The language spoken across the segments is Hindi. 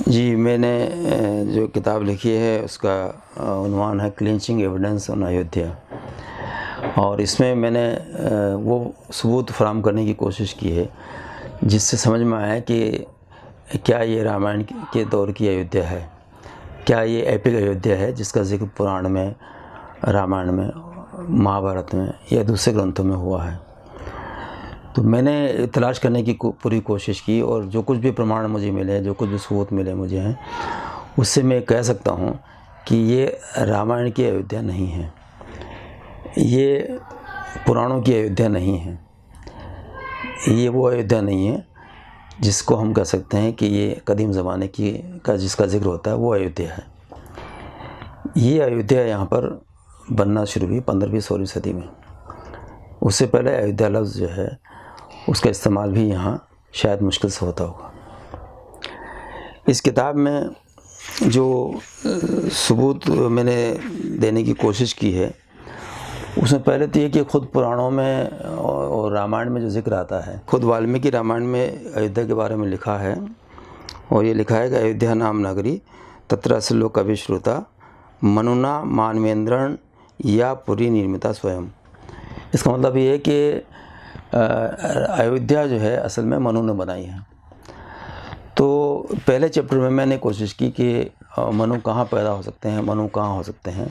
जी, मैंने जो किताब लिखी है उसका उन्वान है क्लिंचिंग एविडेंस ऑन अयोध्या। और इसमें मैंने वो सबूत फराहम करने की कोशिश की है जिससे समझ में आया कि क्या ये रामायण के दौर की अयोध्या है, क्या ये एपिक अयोध्या है जिसका जिक्र पुराण में, रामायण में, महाभारत में या दूसरे ग्रंथों में हुआ है। तो मैंने तलाश करने की पूरी कोशिश की और जो कुछ भी प्रमाण मुझे मिले, जो कुछ भी सबूत मिले मुझे हैं, उससे मैं कह सकता हूँ कि ये रामायण की अयोध्या नहीं है, ये पुराणों की अयोध्या नहीं है, ये वो अयोध्या नहीं है जिसको हम कह सकते हैं कि ये कदीम ज़माने की का जिसका जिक्र होता है वो अयोध्या है। ये अयोध्या यहाँ पर बनना शुरू हुई 15वीं-16वीं सदी में। उससे पहले अयोध्या लफ्ज़ जो है उसका इस्तेमाल भी यहाँ शायद मुश्किल से होता होगा। इस किताब में जो सबूत मैंने देने की कोशिश की है उसमें पहले तो ये कि खुद पुराणों में और रामायण में जो जिक्र आता है, खुद वाल्मीकि रामायण में अयोध्या के बारे में लिखा है और ये लिखा है कि अयोध्या नाम नगरी तत्र असलो कवि श्रुता मनुना मानवेंद्रण या पुरी निर्मिता स्वयं। इसका मतलब ये है कि अयोध्या जो है असल में मनु ने बनाई है। तो पहले चैप्टर में मैंने कोशिश की कि मनु कहाँ पैदा हो सकते हैं, मनु कहाँ हो सकते हैं,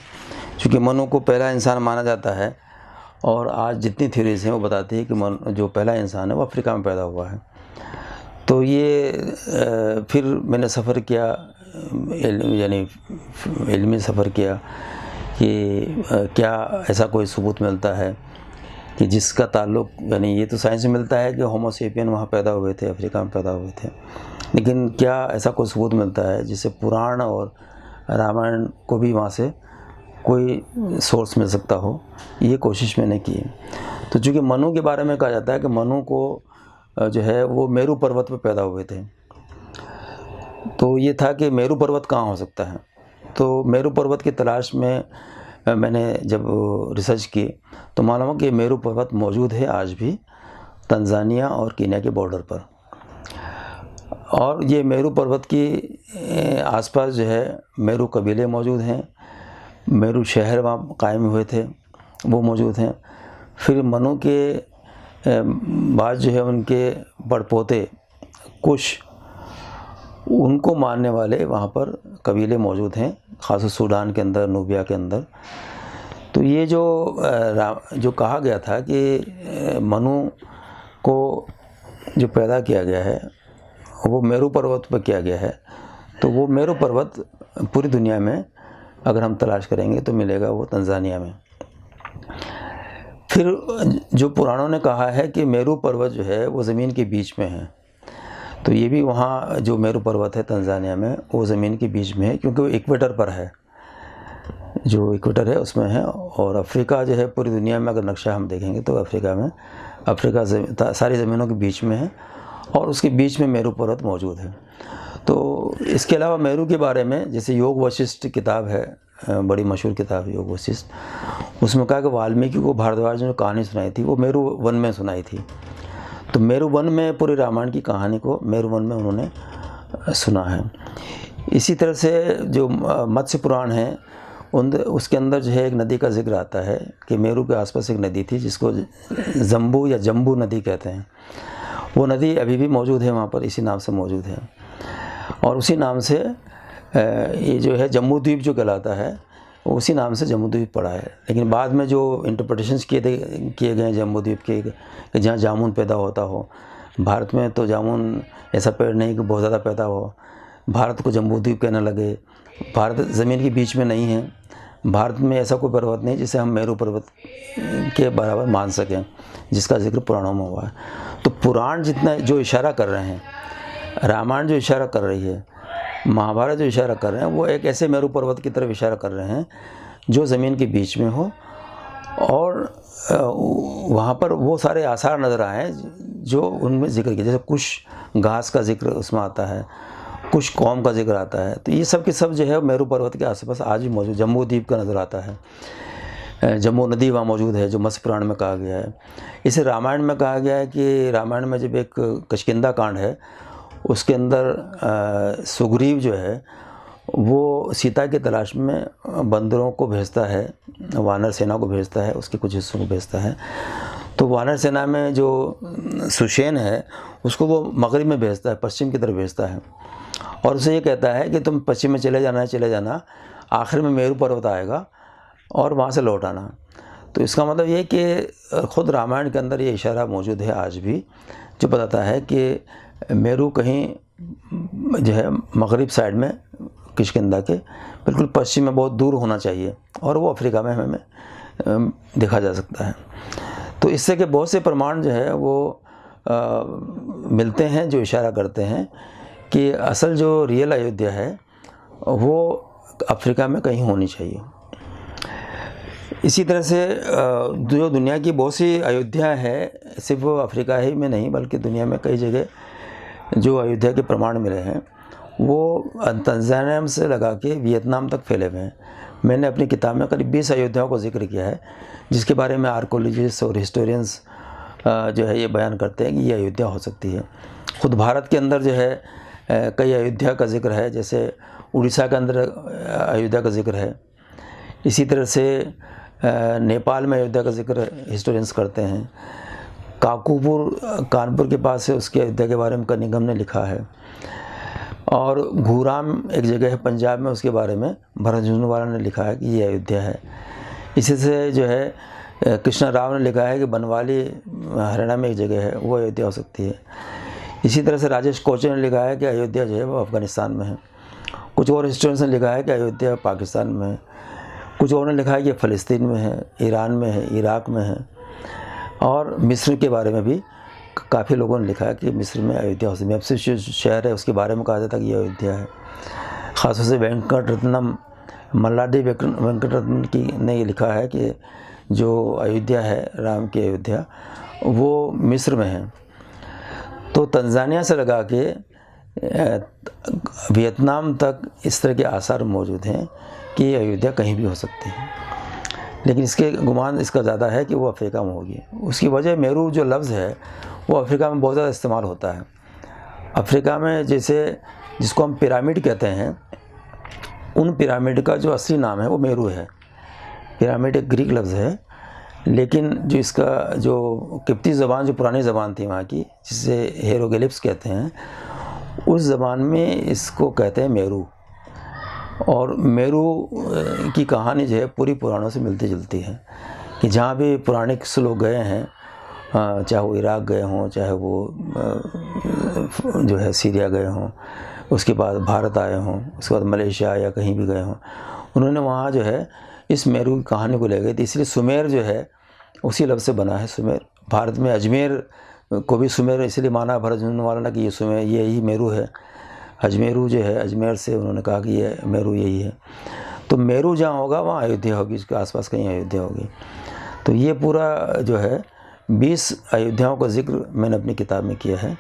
क्योंकि मनु को पहला इंसान माना जाता है और आज जितनी थ्योरीज हैं वो बताती है कि जो पहला इंसान है वो अफ्रीका में पैदा हुआ है। तो ये फिर मैंने सफ़र किया, यानी इल्मी सफ़र किया कि क्या ऐसा कोई सबूत मिलता है कि जिसका ताल्लुक़, यानी ये तो साइंस में मिलता है कि होमो सेपियन वहाँ पैदा हुए थे, अफ्रीका में पैदा हुए थे, लेकिन क्या ऐसा कोई सबूत मिलता है जिससे पुराण और रामायण को भी वहाँ से कोई सोर्स मिल सकता हो। ये कोशिश मैंने की। तो चूँकि मनु के बारे में कहा जाता है कि मनु को जो है वो मेरू पर्वत पर पैदा हुए थे, तो ये था कि मेरू पर्वत कहाँ हो सकता है। तो मेरू पर्वत की तलाश में मैंने जब रिसर्च की तो मालूम हुआ कि मेरू पर्वत मौजूद है आज भी तंजानिया और कीनिया के बॉर्डर पर। और ये मेरू पर्वत की आसपास जो है मेरू कबीले मौजूद हैं, मेरू शहर वहाँ कायम हुए थे वो मौजूद हैं। फिर मनु के बाद जो है उनके बड़पोते कुश, उनको मानने वाले वहाँ पर कबीले मौजूद हैं, ख़ास सूडान के अंदर, नूबिया के अंदर। तो ये जो कहा गया था कि मनु को जो पैदा किया गया है वो मेरू पर्वत पर किया गया है, तो वो मेरू पर्वत पूरी दुनिया में अगर हम तलाश करेंगे तो मिलेगा वो तंजानिया में। फिर जो पुराणों ने कहा है कि मेरू पर्वत जो है वो ज़मीन के बीच में है, तो ये भी वहाँ जो मेरू पर्वत है तंजानिया में वो ज़मीन के बीच में है, क्योंकि वो इक्वेटर पर है, जो इक्वेटर है उसमें है। और अफ्रीका जो है पूरी दुनिया में अगर नक्शा हम देखेंगे तो अफ्रीका सारी ज़मीनों के बीच में है और उसके बीच में मेरू पर्वत मौजूद है। तो इसके अलावा मेरू के बारे में जैसे योग वशिष्ठ किताब है, बड़ी मशहूर किताब है योग वशिष्ठ, उसमें कहा कि वाल्मीकि को भारद्वाज ने जो कहानी सुनाई थी वो मेरू वन में सुनाई थी। तो मेरू वन में पूरी रामायण की कहानी को मेरू वन में उन्होंने सुना है। इसी तरह से जो मत्स्य पुराण है उसके अंदर जो है एक नदी का जिक्र आता है कि मेरू के आसपास एक नदी थी जिसको जम्बू या जम्बू नदी कहते हैं। वो नदी अभी भी मौजूद है वहाँ पर, इसी नाम से मौजूद है। और उसी नाम से ये जो है जम्बू द्वीप जो कहलाता है उसी नाम से जम्बू द्वीप पड़ा है। लेकिन बाद में जो इंटरप्रिटेशंस किए गए जम्बू द्वीप के कि जहाँ जामुन पैदा होता हो, भारत में तो जामुन ऐसा पेड़ नहीं कि बहुत ज़्यादा पैदा हो, भारत को जम्बू द्वीप कहने लगे। भारत ज़मीन के बीच में नहीं है, भारत में ऐसा कोई पर्वत नहीं जिसे हम मेरू पर्वत के बराबर मान सकें जिसका जिक्र पुराणों में हुआ है। तो पुराण जितना जो इशारा कर रहे हैं, रामायण जो इशारा कर रही है, महाभारत जो इशारा कर रहे हैं, वो एक ऐसे मेरू पर्वत की तरफ इशारा कर रहे हैं जो ज़मीन के बीच में हो और वहाँ पर वो सारे आसार नज़र आए जो उनमें जिक्र किया। जैसे कुश घास का जिक्र उसमें आता है, कुछ कौम का जिक्र आता है। तो ये सब के सब जो है मेरू पर्वत के आसपास आज भी मौजूद। जम्बू द्वीप का नज़र आता है, जम्बू नदी वहाँ मौजूद है जो मत्स्य पुराण में कहा गया है। इसे रामायण में कहा गया है कि रामायण में जब एक किष्किंधा कांड है उसके अंदर सुग्रीव जो है वो सीता की तलाश में बंदरों को भेजता है, वानर सेना को भेजता है, उसके कुछ हिस्सों को भेजता है। तो वानर सेना में जो सुषेण है उसको वो मगरिब में भेजता है, पश्चिम की तरफ भेजता है, और उसे ये कहता है कि तुम पश्चिम में चले जाना, आखिर में मेरू पर्वत आएगा और वहाँ से लौट आना। तो इसका मतलब ये कि खुद रामायण के अंदर ये इशारा मौजूद है आज भी, जो बताता है कि मेरू कहीं जो है मगरिब साइड में किष्किंधा के बिल्कुल पश्चिम में बहुत दूर होना चाहिए, और वो अफ्रीका में हमें देखा जा सकता है। तो इससे के बहुत से प्रमाण जो है वो मिलते हैं जो इशारा करते हैं कि असल जो रियल अयोध्या है वो अफ्रीका में कहीं होनी चाहिए। इसी तरह से जो दुनिया की बहुत सी अयोध्या है, सिर्फ अफ्रीका ही में नहीं बल्कि दुनिया में कई जगह जो अयोध्या के प्रमाण मिले हैं वो तंजानिया से लगा के वियतनाम तक फैले हुए हैं। मैंने अपनी किताब में करीब 20 अयोध्याओं को जिक्र किया है, जिसके बारे में आर्कोलॉजिस्ट और हिस्टोरियंस जो है ये बयान करते हैं कि ये अयोध्या हो सकती है। खुद भारत के अंदर जो है कई अयोध्या का जिक्र है, जैसे उड़ीसा के अंदर अयोध्या का जिक्र है। इसी तरह से नेपाल में अयोध्या का जिक्र हिस्टोरियंस करते हैं। काकूपुर कानपुर के पास है, उसकी अयोध्या के बारे में कनिंघम ने लिखा है। और घूराम एक जगह है पंजाब में, उसके बारे में भरत झुंझुनवाला ने लिखा है कि ये अयोध्या है। इसी से जो है कृष्णा राव ने लिखा है कि बनवाली हरियाणा में एक जगह है, वो अयोध्या हो सकती है। इसी तरह से राजेश कोचे ने लिखा है कि अयोध्या जो है वो अफ़गानिस्तान में है। कुछ और हिस्टोरियंस ने लिखा है कि अयोध्या पाकिस्तान में है। कुछ और ने लिखा है कि फ़लस्तीन में है, ईरान में है, इराक़ में है। और मिस्र के बारे में भी काफ़ी लोगों ने लिखा है कि मिस्र में अयोध्या हो सकती है। मेप्सिस जो शहर है उसके बारे में कहा जाता है कि ये अयोध्या है। ख़ासतौर से वेंकटरत्नम मल्लाडी वेंकटरत्नम की ने ये लिखा है कि जो अयोध्या है, राम की अयोध्या, वो मिस्र में है। तो तंजानिया से लगा के वियतनाम तक इस तरह के आसार मौजूद हैं कि ये अयोध्या कहीं भी हो सकती है, लेकिन इसके गुमान इसका ज़्यादा है कि वो अफ्रीका में होगी। उसकी वजह मेरू जो लफ्ज़ है वो अफ्रीका में बहुत ज़्यादा इस्तेमाल होता है। अफ्रीका में जैसे जिसको हम पिरामिड कहते हैं, उन पिरामिड का जो असली नाम है वो मेरू है। पिरामिड एक ग्रीक लफ्ज़ है, लेकिन जो इसका जो किप्ती ज़बान जो पुरानी ज़बान थी वहाँ की, जिसे हेरोग्लिफ्स कहते हैं, उस ज़बान में इसको कहते हैं मेरू। और मेरू की कहानी जो है पूरी पुराणों से मिलती जुलती है कि जहाँ भी पुराणिक लोग गए हैं, चाहे वो इराक़ गए हों, चाहे वो जो है सीरिया गए हों, उसके बाद भारत आए हों, उसके बाद मलेशिया या कहीं भी गए हों, उन्होंने वहाँ जो है इस मेरू की कहानी को ले गए थे। इसलिए सुमेर जो है उसी लफ्ज़ से बना है, सुमेर। भारत में अजमेर को भी सुमेर इसलिए माना भरत झुंझुनवाला ने कि ये सुमेर यही मेरू है। अजमेरू जो है, अजमेर से उन्होंने कहा कि ये मेरू यही है। तो मेरू जहाँ होगा वहाँ अयोध्या होगी, इसके आसपास कहीं अयोध्या होगी। तो ये पूरा जो है 20 अयोध्याओं का जिक्र मैंने अपनी किताब में किया है,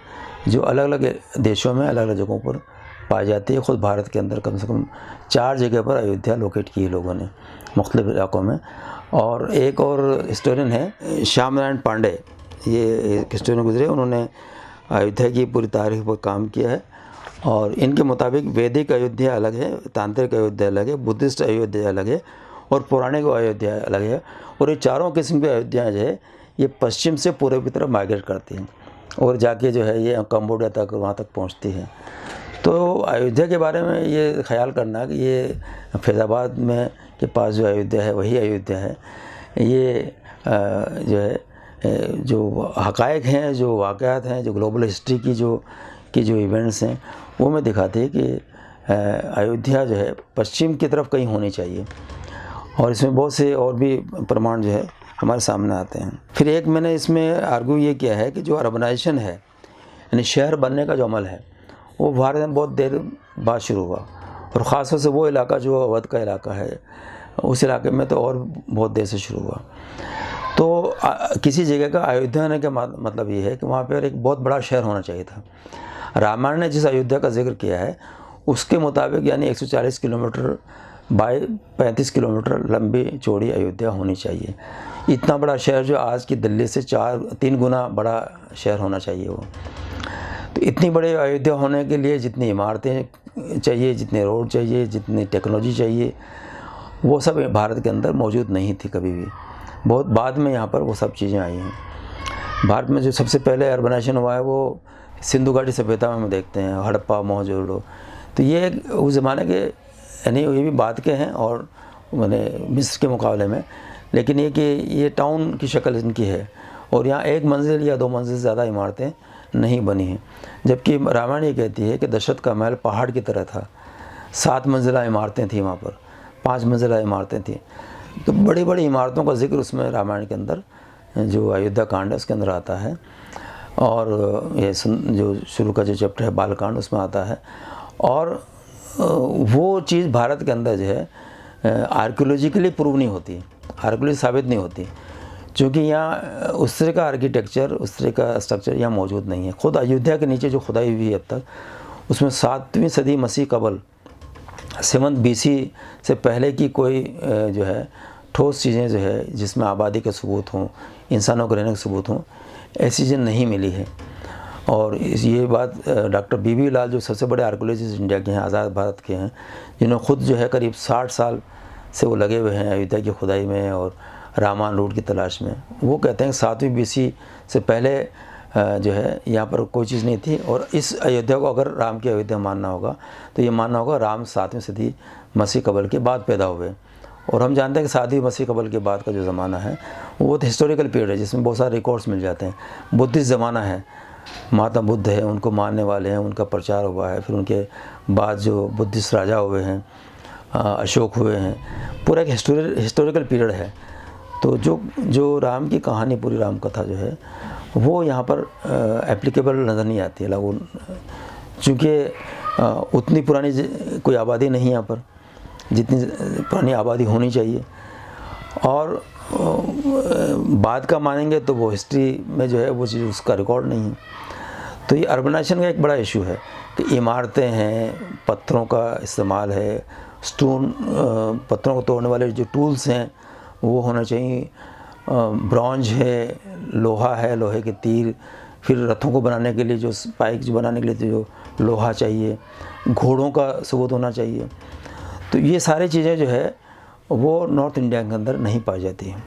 जो अलग अलग देशों में अलग अलग जगहों पर पाई जाती है। ख़ुद भारत के अंदर कम से कम 4 जगह पर अयोध्या लोकेट की है लोगों ने, मुख्तलिफ इलाक़ों में। और एक और हिस्टोरियन है श्याम नारायण पांडे, ये एक हिस्टोरियन गुजरे, उन्होंने अयोध्या की पूरी तारीख पर काम किया है। और इनके मुताबिक वैदिक अयोध्या अलग है, तांत्रिक अयोध्या अलग है, बुद्धिस्ट अयोध्या अलग है और पौराणिक अयोध्या अलग है। और ये चारों किस्म की अयोध्या जो है ये पश्चिम से पूर्व की तरफ माइग्रेट करती हैं और जाके जो है ये कंबोडिया तक, वहाँ तक पहुँचती है। तो अयोध्या के बारे में ये ख्याल करना कि ये फैज़ाबाद में के पास जो अयोध्या है वही अयोध्या है, ये जो है जो हक़ाइक़ हैं, जो वाक़यात हैं, जो ग्लोबल हिस्ट्री की जो इवेंट्स हैं, वो में दिखाते हैं कि अयोध्या जो है पश्चिम की तरफ कहीं होनी चाहिए। और इसमें बहुत से और भी प्रमाण जो है हमारे सामने आते हैं। फिर एक मैंने इसमें आर्ग्यू ये किया है कि जो अर्बनाइजेशन है, यानी शहर बनने का जो अमल है, वो भारत में बहुत देर बाद शुरू हुआ। और ख़ास तौर से वो इलाका जो अवध का इलाका है, उस इलाके में तो और बहुत देर से शुरू हुआ। तो किसी जगह का अयोध्या होने का मतलब ये है कि वहाँ पर एक बहुत बड़ा शहर होना चाहिए था। रामायण ने जिस अयोध्या का जिक्र किया है उसके मुताबिक यानी 140 किलोमीटर बाय 35 किलोमीटर लंबी चौड़ी अयोध्या होनी चाहिए। इतना बड़ा शहर जो आज की दिल्ली से 3 गुना बड़ा शहर होना चाहिए वो। तो तो इतनी बड़ी अयोध्या होने के लिए जितनी इमारतें चाहिए, जितने रोड चाहिए, जितनी टेक्नोलॉजी चाहिए, वो सब भारत के अंदर मौजूद नहीं थी कभी भी। बहुत बाद में यहाँ पर वो सब चीज़ें आई हैं। भारत में जो सबसे पहले अर्बनाइजेशन हुआ है वो सिंधु घाटी सभ्यता में हम देखते हैं, हड़प्पा मोहनजोदड़ो। तो ये उस ज़माने के, यानी ये भी बाद के हैं और मैंने मिस्र के मुकाबले में, लेकिन ये कि ये टाउन की शक्ल इनकी है और यहाँ एक मंजिल या 2 मंजिल से ज़्यादा इमारतें नहीं बनी हैं। जबकि रामायण ये कहती है कि दशरथ का महल पहाड़ की तरह था, 7 मंजिला इमारतें थी वहाँ पर, 5 मंजिला इमारतें थी। तो बड़ी बड़ी इमारतों का जिक्र उसमें रामायण के अंदर, जो अयोध्या कांड है उसके अंदर आता है। और ये जो शुरू का जो चैप्टर है बालकांड, उसमें आता है। और वो चीज़ भारत के अंदर जो है आर्कियोलॉजिकली प्रूव नहीं होती, आर्कियोलॉजी साबित नहीं होती, क्योंकि यहाँ उस तरह का आर्किटेक्चर, उस तरह का स्ट्रक्चर यहाँ मौजूद नहीं है। खुद अयोध्या के नीचे जो खुदाई हुई है अब तक, उसमें 7वीं सदी मसीह कबल 7 BC से पहले की कोई जो है ठोस चीज़ें जो है जिसमें आबादी के सबूत हों, इंसानों के रहने के सबूत हों, ऐसी चीज़ें नहीं मिली है। और ये बात डॉक्टर बीबी लाल जो सबसे बड़े आर्कियोलॉजिस्ट इंडिया के हैं, आज़ाद भारत के हैं, जिन्होंने खुद जो है करीब 60 साल से वो लगे हुए हैं अयोध्या की खुदाई में और रामायण रोड की तलाश में, वो कहते हैं कि 7वीं BC से पहले जो है यहाँ पर कोई चीज़ नहीं थी। और इस अयोध्या को अगर राम की अयोध्या मानना होगा तो ये मानना होगा राम 7वीं सदी मसीह कबल के बाद पैदा हुए। और हम जानते हैं कि 7वीं मसीह कबल के बाद का जो ज़माना है वो तो हिस्टोरिकल पीरियड है, जिसमें बहुत सारे रिकॉर्ड्स मिल जाते हैं। बुद्धिस्ट ज़माना है, महात्मा बुद्ध है, उनको मानने वाले हैं, उनका प्रचार हुआ है। फिर उनके बाद जो बुद्धिस्ट राजा हुए हैं, अशोक हुए हैं, पूरा एक हिस्टोरिकल पीरियड है। तो जो राम की कहानी, पूरी राम कथा जो है वो यहाँ पर एप्लीकेबल नज़र नहीं आती है लागू, चूँकि उतनी पुरानी कोई आबादी नहीं है यहाँ पर जितनी पुरानी आबादी होनी चाहिए। और बाद का मानेंगे तो वो हिस्ट्री में जो है वो चीज़, उसका रिकॉर्ड नहीं है। तो ये अर्बनाइजेशन का एक बड़ा इशू है कि इमारतें हैं, पत्थरों का इस्तेमाल है, स्टोन, पत्थरों को तोड़ने वाले जो टूल्स हैं वो होना चाहिए, ब्रॉन्ज है, लोहा है, लोहे के तीर, फिर रथों को बनाने के लिए जो स्पाइक जो बनाने के लिए जो लोहा चाहिए, घोड़ों का सबूत होना चाहिए। तो ये सारी चीज़ें जो है वो नॉर्थ इंडिया के अंदर नहीं पाई जाती हैं।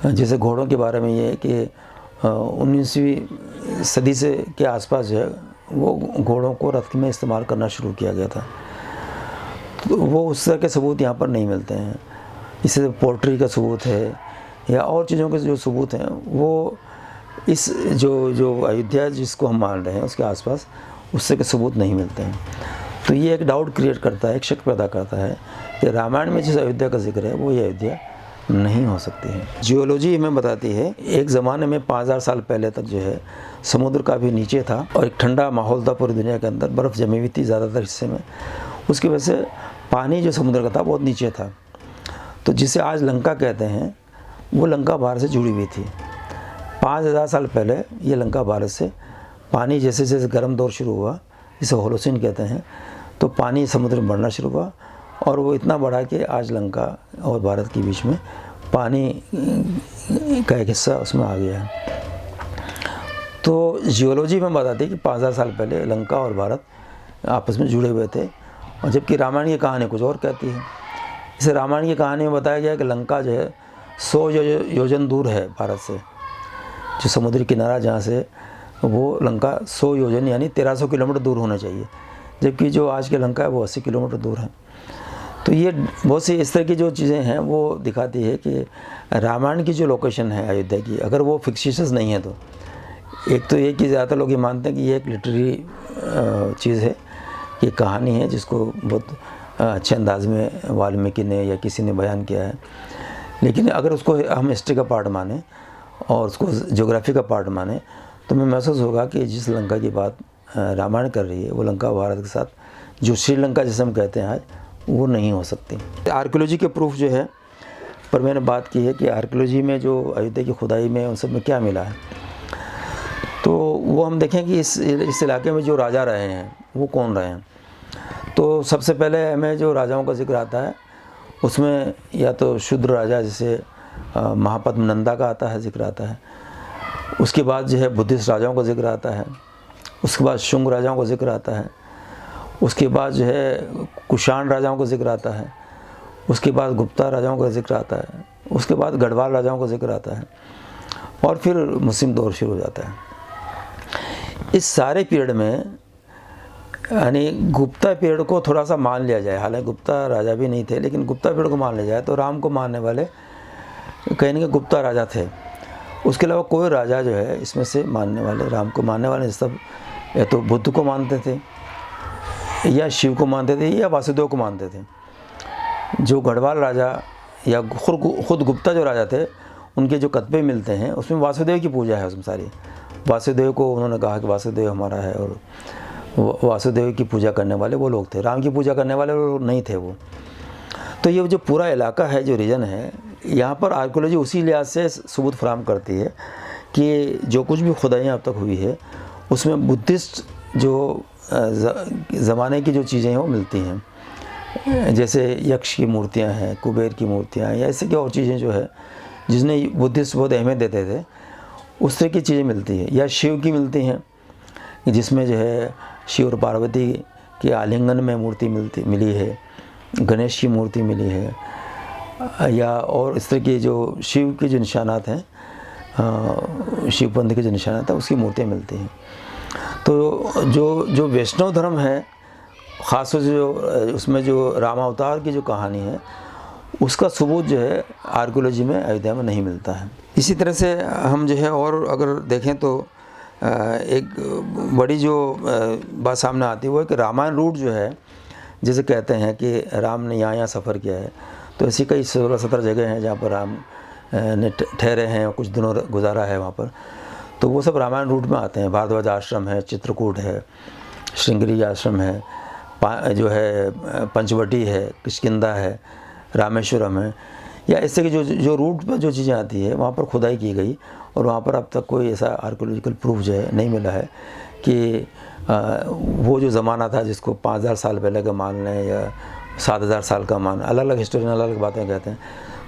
जैसे घोड़ों के बारे में ये है कि 19वीं सदी से के आसपास जो है वो घोड़ों को रथ में इस्तेमाल करना शुरू किया गया था। तो वो उस तरह के सबूत यहाँ पर नहीं मिलते हैं। इससे पोल्ट्री का सबूत है या और चीज़ों के जो सबूत हैं वो इस जो अयोध्या जिसको हम मान रहे हैं उसके आसपास उससे के सबूत नहीं मिलते हैं। तो ये एक डाउट क्रिएट करता है, एक शक पैदा करता है कि रामायण में जिस अयोध्या का जिक्र है वो ये अयोध्या नहीं हो सकती है। जियोलॉजी हमें बताती है एक ज़माने में 5000 साल पहले तक जो है समुद्र काफ़ी नीचे था और एक ठंडा माहौल था पूरी दुनिया के अंदर, बर्फ़ जमी हुई थी ज़्यादातर हिस्से में। उसकी वजह से पानी जो समुद्र का था बहुत नीचे था। तो जिसे आज लंका कहते हैं वो लंका भारत से जुड़ी हुई थी। 5000 साल पहले ये लंका भारत से, पानी जैसे जैसे गर्म दौर शुरू हुआ, जिसे होलोसिन कहते हैं, तो पानी समुद्र में बढ़ना शुरू हुआ और वो इतना बढ़ा कि आज लंका और भारत के बीच में पानी का एक हिस्सा उसमें आ गया है। तो जियोलॉजी में बताती है कि 5000 साल पहले लंका और भारत आपस में जुड़े हुए थे, और जबकि रामायण की कहानी कुछ और कहती है। इसे रामायण की कहानी में बताया गया कि लंका जो है 100 योजन दूर है भारत से, जो समुद्री किनारा जहाँ से, वो लंका 100 योजन यानी 1300 किलोमीटर दूर होना चाहिए, जबकि जो आज के लंका है वो 80 किलोमीटर दूर है। तो ये बहुत सी इस तरह की जो चीज़ें हैं वो दिखाती है कि रामायण की जो लोकेशन है अयोध्या की, अगर वो फिक्शियस नहीं है तो एक तो ये कि ज़्यादातर लोग ये मानते हैं कि ये एक लिटरेरी चीज़ है, ये कहानी है जिसको बहुत अच्छे अंदाज में वाल्मीकि ने या किसी ने बयान किया है। लेकिन अगर उसको हम हिस्ट्री का पार्ट माने और उसको ज्योग्राफी का पार्ट माने तो हमें महसूस होगा कि जिस लंका की बात रामायण कर रही है वो लंका भारत के साथ जो श्रीलंका जिसे हम कहते हैं आज, वो नहीं हो सकती। आर्कियोलॉजी के प्रूफ जो है पर मैंने बात की है कि आर्कियोलॉजी में जो अयोध्या की खुदाई में उन सब में क्या मिला है, तो वो हम देखें कि इस इलाके में जो राजा रहे हैं वो कौन रहे हैं। तो सबसे पहले हमें जो राजाओं का जिक्र आता है उसमें या तो शूद्र राजा जैसे महापद्म नंदा का आता है, जिक्र आता है। उसके बाद जो है बुद्धिस्ट राजाओं का जिक्र आता है, उसके बाद शुंग राजाओं का जिक्र आता है, उसके बाद जो है कुषाण राजाओं का जिक्र आता है, उसके बाद गुप्ता राजाओं का जिक्र आता है, उसके बाद गढ़वाल राजाओं का जिक्र आता है, और फिर मुस्लिम दौर शुरू हो जाता है। इस सारे पीरियड में यानी गुप्ता पीरियड को थोड़ा सा मान लिया जाए, हालांकि गुप्ता राजा भी नहीं थे, लेकिन गुप्ता पीरियड को मान लिया जाए तो राम को मानने वाले कहीं ना कहीं गुप्ता राजा थे। उसके अलावा कोई राजा जो है इसमें से मानने वाले, राम को मानने वाले सब या तो बुद्ध को मानते थे, या शिव को मानते थे, या वासुदेव को मानते थे। जो गढ़वाल राजा या खुद गुप्ता जो राजा थे, उनके जो कतबे मिलते हैं उसमें वासुदेव की पूजा है। उसमें सारी वासुदेव को उन्होंने कहा कि वासुदेव हमारा है, और वासुदेव की पूजा करने वाले वो लोग थे, राम की पूजा करने वाले वो नहीं थे वो। तो ये जो पूरा इलाका है, जो रीजन है, यहाँ पर आर्कियोलॉजी उसी लिहाज से सबूत फराहम करती है कि जो कुछ भी खुदाइयाँ अब तक हुई है उसमें बुद्धिस्ट जो ज़माने की जो चीज़ें हैं वो मिलती हैं। जैसे यक्ष की मूर्तियाँ हैं, कुबेर की मूर्तियाँ हैं, या ऐसे क्या और चीज़ें जो है जिसने बुद्धिस्ट बहुत अहमियत देते थे, उस तरह की चीज़ें मिलती हैं। या शिव की मिलती हैं, जिसमें जो है शिव और पार्वती के आलिंगन में मूर्ति मिली है, गणेश की मूर्ति मिली है, या और इस तरह की जो शिव के जो निशानात हैं, शिव पंथ के जो निशानात हैं, उसकी मूर्तियाँ मिलती हैं। तो जो वैष्णव धर्म है, ख़ासतौर से जो उसमें जो रामावतार की जो कहानी है, उसका सबूत जो है आर्कियोलॉजी में अयोध्या में नहीं मिलता है। इसी तरह से हम जो है और अगर देखें तो एक बड़ी जो बात सामने आती है वो है कि रामायण रूट जो है, जैसे कहते हैं कि राम ने यहाँ सफ़र किया है, तो ऐसी कई 16-17 जगह हैं जहाँ पर राम ने ठहरे हैं और कुछ दिनों गुजारा है वहाँ पर। तो वो सब रामायण रूट में आते हैं। भारद्वाज आश्रम है, चित्रकूट है, श्रृंगेरी आश्रम है, जो है पंचवटी है, किष्किंधा है, रामेश्वरम है, या इससे कि जो रूट पर जो चीज़ें आती है वहाँ पर खुदाई की गई, और वहाँ पर अब तक कोई ऐसा आर्कियोलॉजिकल प्रूफ जो है नहीं मिला है कि वो जो ज़माना था जिसको 5000 साल पहले का मान लें या 7000 साल का मान, अलग अलग हिस्टोरियन अलग अलग बातें कहते हैं,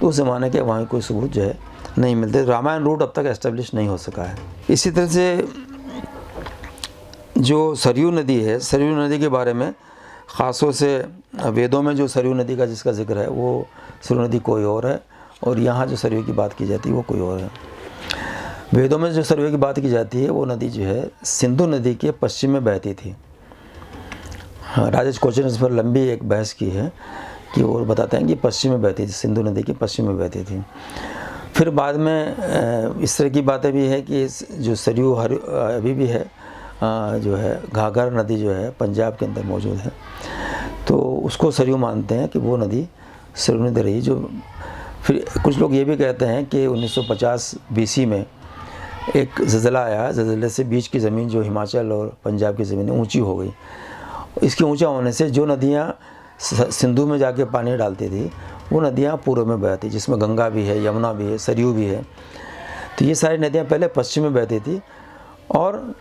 तो उस ज़माने के वहाँ कोई सबूत जो है नहीं मिलते। रामायण रूट अब तक एस्टेब्लिश नहीं हो सका है। इसी तरह से जो सरयू नदी है, सरयू नदी के बारे में ख़ासतौर से वेदों में जो सरयू नदी का जिसका जिक्र है वो सरयू नदी कोई और है, और यहाँ जो सरयू की बात की जाती है वो कोई और है। वेदों में जो सरयू की बात की जाती है वो नदी जो है सिंधु नदी के पश्चिम में बहती थी। राजेश कोचर ने इस पर लंबी एक बहस की है कि वो बताते हैं कि पश्चिम में बहती थी, सिंधु नदी के पश्चिम में बहती थी। फिर बाद में इस तरह की बातें भी है कि जो सरयू अभी भी है, जो है घाघर नदी जो है पंजाब के अंदर मौजूद है, तो उसको सरयू मानते हैं कि वो नदी सरयू नदी रही। जो फिर कुछ लोग ये भी कहते हैं कि 1950 BC में एक ज़लज़ला आया, ज़लज़ले से बीच की ज़मीन जो हिमाचल और पंजाब की ज़मीन ऊंची हो गई। इसके ऊंचा होने से जो नदियाँ सिंधु में जाके पानी डालती थी वो नदियाँ पूर्व में बहती, जिसमें गंगा भी है, यमुना भी है, सरयू भी है। तो ये सारी नदियाँ पहले पश्चिम में बहती थी और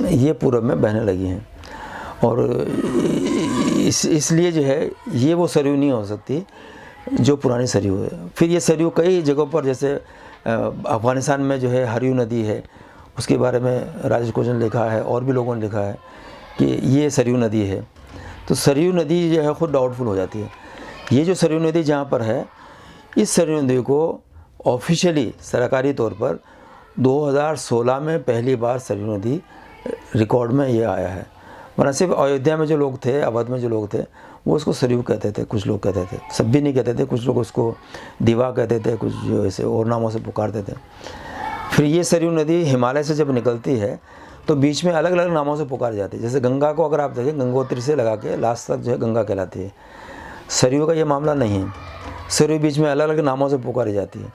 ये पूर्व में बहने लगी हैं, और इसलिए जो है ये वो सरयू नहीं हो सकती जो पुरानी सरयू है। फिर ये सरयू कई जगहों पर, जैसे अफ़गानिस्तान में जो है हरयू नदी है, उसके बारे में राजेश कोचर ने लिखा है और भी लोगों ने लिखा है कि ये सरयू नदी है। तो सरयू नदी जो है ख़ुद डाउटफुल हो जाती है। ये जो सरयू नदी जहाँ पर है, इस सरयू नदी को ऑफिशियली सरकारी तौर पर 2016 में पहली बार सरयू नदी रिकॉर्ड में ये आया है। वरना सिर्फ अयोध्या में जो लोग थे, अवध में जो लोग थे, वो उसको सरयू कहते थे, कुछ लोग कहते थे, सब भी नहीं कहते थे, कुछ लोग उसको दीवा कहते थे, कुछ जो ऐसे और नामों से पुकारते थे। फिर ये सरयू नदी हिमालय से जब निकलती है तो बीच में अलग अलग नामों से पुकार जाती है। जैसे गंगा को अगर आप देखें, गंगोत्री से लगा के लास्ट तक जो है गंगा कहलाती है। सरयू का ये मामला नहीं है, सरयू बीच में अलग अलग नामों से पुकारी जाती है।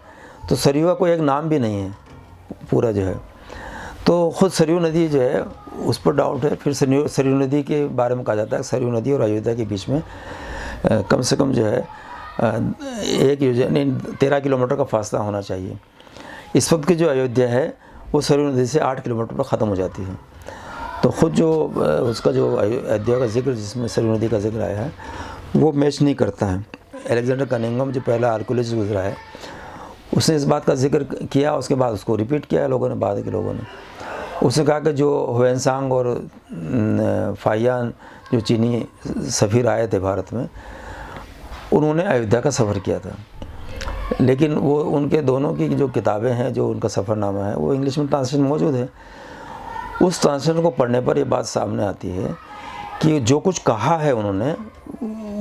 तो सरयू का कोई एक नाम भी नहीं है पूरा जो है। तो ख़ुद सरयू नदी जो है उस पर डाउट है। फिर सरयू नदी के बारे में कहा जाता है सरयू नदी और अयोध्या के बीच में कम से कम जो है 13 किलोमीटर का फासला होना चाहिए। इस वक्त की जो अयोध्या है वो सरयू नदी से 8 किलोमीटर पर ख़त्म हो जाती है। तो ख़ुद जो उसका जो अयोध्या का जिक्र, जिसमें सरयू नदी का जिक्र आया है, वो मैच नहीं करता है। अलेक्जेंडर कनिंघम जो पहला आर्कियोलॉजिस्ट गुजरा है, उसने इस बात का जिक्र किया, उसके बाद उसको रिपीट किया है लोगों ने, बाद के लोगों ने, उसने कहा कि जो ह्वेनसांग और फाहियान जो चीनी सफ़ीर आए थे भारत में, उन्होंने अयोध्या का सफ़र किया था, लेकिन वो उनके दोनों की जो किताबें हैं, जो उनका सफ़रनामा है, वो इंग्लिश में ट्रांसलेशन मौजूद है। उस ट्रांसलेशन को पढ़ने पर ये बात सामने आती है कि जो कुछ कहा है उन्होंने,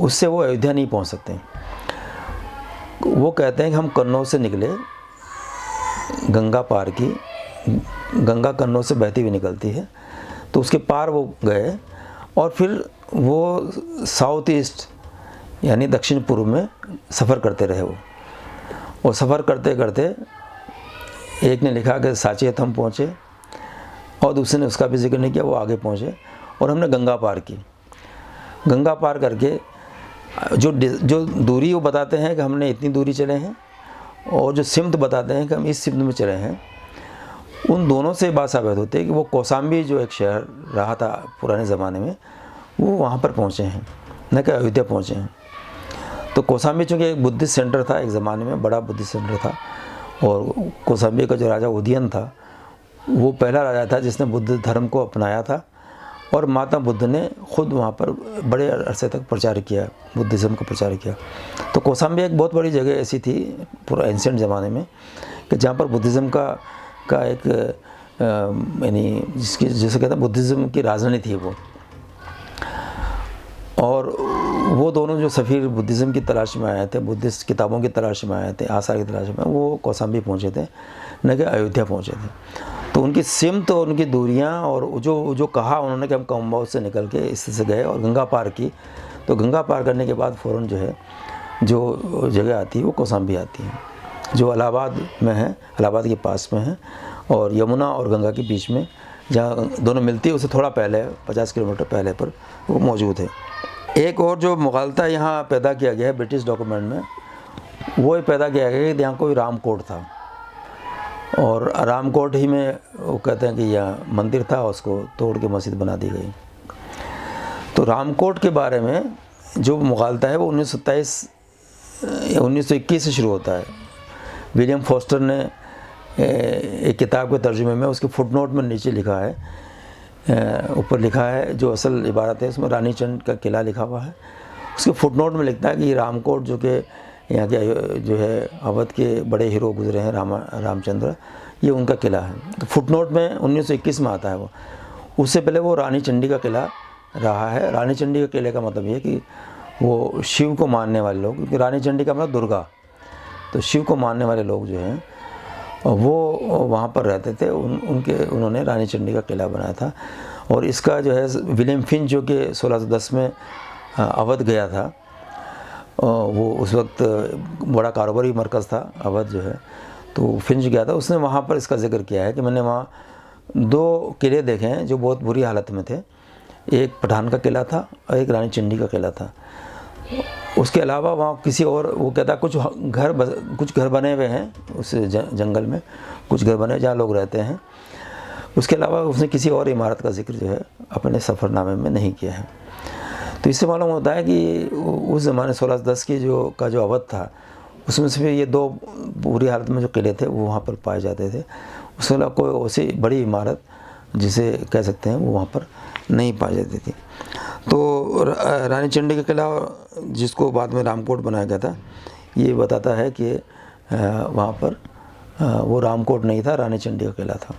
उससे वो अयोध्या नहीं पहुंच सकते। वो कहते हैं कि हम कन्नौज से निकले, गंगा पार की, गंगा कन्नौज से बहती हुई निकलती है, तो उसके पार वो गए और फिर वो साउथ ईस्ट यानी दक्षिण पूर्व में सफ़र करते रहे वो। और सफ़र करते करते एक ने लिखा कि साचेत हम पहुँचे, और दूसरे ने उसका भी जिक्र नहीं किया, वो आगे पहुँचे और हमने गंगा पार की। गंगा पार करके जो दूरी वो बताते हैं कि हमने इतनी दूरी चले हैं, और जो सिमत बताते हैं कि हम इस सिमत में चले हैं, उन दोनों से बात साबित होती है कि वो कौसाम्बी जो एक शहर रहा था पुराने ज़माने में, वो वहाँ पर पहुँचे हैं, न कि अयोध्या पहुँचे हैं। तो कौसाम्बी चूँकि एक बुद्धिस्ट सेंटर था, एक ज़माने में बड़ा बुद्धिस्ट सेंटर था, और कौसाम्बी का जो राजा उदयन था, वो पहला राजा था जिसने बुद्ध धर्म को अपनाया था, और महात्मा बुद्ध ने खुद वहाँ पर बड़े अरसे तक प्रचार किया, बुद्धिज़्म का प्रचार किया। तो कौसाम्बी एक बहुत बड़ी जगह ऐसी थी पूरा एंशिएंट ज़माने में कि जहाँ पर बुद्धिज़्म का एक यानी जिसे कहते हैं बुद्धिज़्म की राजधानी थी वो। और वो दोनों जो सफ़ीर बुद्धिज़्म की तलाश में आए थे, बुद्धिस्ट किताबों की तलाश में आए थे, आसार की तलाश में, वो कौसाम्बी पहुँचे थे, न कि अयोध्या पहुँचे थे। तो उनकी सिमत और उनकी दूरियां और जो कहा उन्होंने कि हम कम्बाउज से निकल के इस से गए और गंगा पार की, तो गंगा पार करने के बाद फ़ौरन जो है जो जगह आती है वो कौसाम्बी आती है, जो इलाहाबाद में है, इलाहाबाद के पास में है, और यमुना और गंगा के बीच में जहाँ दोनों मिलती है उससे थोड़ा पहले 50 किलोमीटर पहले पर वो मौजूद है। एक और जो मुग़ालता यहाँ पैदा किया गया है ब्रिटिश डॉक्यूमेंट में, वो पैदा किया गया कि यहाँ कोई रामकोट था, और रामकोट ही में वो कहते हैं कि यह मंदिर था, उसको तोड़ के मस्जिद बना दी गई। तो रामकोट के बारे में जो मुग़ालता है वो 1921 से शुरू होता है। विलियम फोस्टर ने एक किताब के तर्जुमे में उसके फुटनोट में नीचे लिखा है, ऊपर लिखा है जो असल इबारत है उसमें रानी चंद का किला लिखा हुआ है। उसके फुटनोट में लिखता है कि रामकोट जो कि यहाँ के जो है अवध के बड़े हीरो गुजरे हैं रामचंद्र, ये उनका किला है। तो फुटनोट में 1921 में आता है वो। उससे पहले वो रानी चंडी का किला रहा है। रानी चंडी के किले का मतलब ये कि वो शिव को मानने वाले लोग, क्योंकि रानी चंडी का मतलब दुर्गा, तो शिव को मानने वाले लोग जो हैं वो वहाँ पर रहते थे। उन्होंने रानी चंडी का किला बनाया था। और इसका जो है विलियम फिंच जो कि 1610 में अवध गया था, वो उस वक्त बड़ा कारोबारी मरकज़ था अवध जो है, तो फिंच गया था, उसने वहाँ पर इसका जिक्र किया है कि मैंने वहाँ 2 किले देखे हैं जो बहुत बुरी हालत में थे। एक पठान का किला था और एक रानी चंडी का किला था। उसके अलावा वहाँ किसी और, वो कहता कुछ घर बने हुए हैं उस जंगल में, कुछ घर बने जहाँ लोग रहते हैं। उसके अलावा उसने किसी और इमारत का जिक्र जो है अपने सफ़रनामे में नहीं किया है। तो इससे मालूम होता है कि उस ज़माने 1610 की जो अवध था, उसमें से ये 2 बुरी हालत में जो किले थे वो वहाँ पर पाए जाते थे। उसके अलावा कोई ऐसी बड़ी इमारत जिसे कह सकते हैं वो वहाँ पर नहीं पाई जाती थी। तो रानी चंडी का किला, जिसको बाद में रामकोट बनाया गया था, ये बताता है कि वहाँ पर वो रामकोट नहीं था, रानी चंडी का किला था।